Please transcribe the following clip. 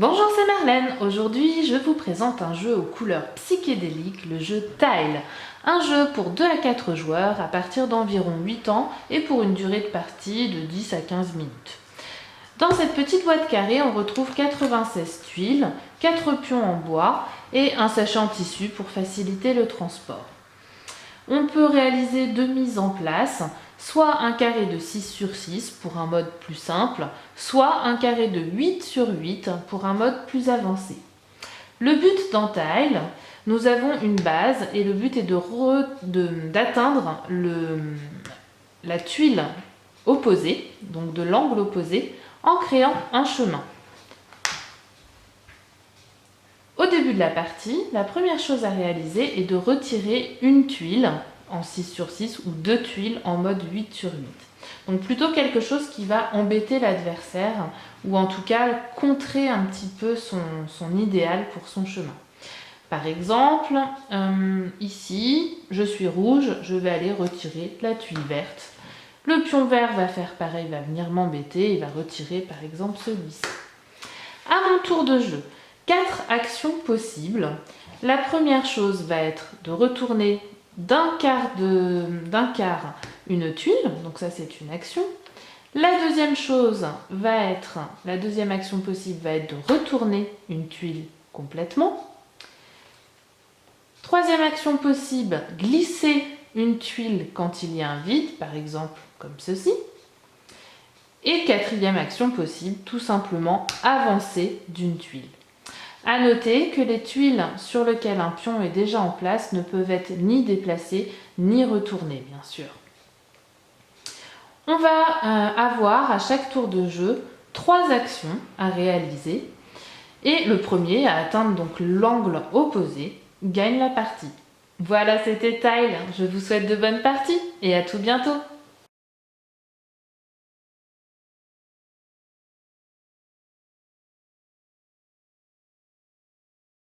Bonjour, c'est Marlène. Aujourd'hui, je vous présente un jeu aux couleurs psychédéliques, le jeu Tile. Un jeu pour 2 à 4 joueurs à partir d'environ 8 ans et pour une durée de partie de 10 à 15 minutes. Dans cette petite boîte carrée, on retrouve 96 tuiles, 4 pions en bois et un sachet en tissu pour faciliter le transport. On peut réaliser 2 mises en place, soit un carré de 6 sur 6 pour un mode plus simple, soit un carré de 8 sur 8 pour un mode plus avancé. Le but dans Tile, nous avons une base et le but est d'atteindre la tuile opposée, donc de l'angle opposé, en créant un chemin. Au début de la partie, la première chose à réaliser est de retirer une tuile en 6 sur 6 ou 2 tuiles en mode 8 sur 8. Donc plutôt quelque chose qui va embêter l'adversaire ou en tout cas contrer un petit peu son idéal pour son chemin. Par exemple, ici, je suis rouge, je vais aller retirer la tuile verte. Le pion vert va faire pareil, va venir m'embêter et va retirer par exemple celui-ci. À mon tour de jeu, 4 actions possibles. La première chose va être de retourner d'un quart une tuile, donc ça c'est une action. La deuxième action possible va être de retourner une tuile complètement. Troisième action possible, glisser une tuile quand il y a un vide, par exemple comme ceci. Et quatrième action possible, tout simplement avancer d'une tuile. À noter que les tuiles sur lesquelles un pion est déjà en place ne peuvent être ni déplacées ni retournées, bien sûr. On va avoir à chaque tour de jeu 3 actions à réaliser et le premier à atteindre donc l'angle opposé gagne la partie. Voilà, c'était Tile. Je vous souhaite de bonnes parties et à tout bientôt.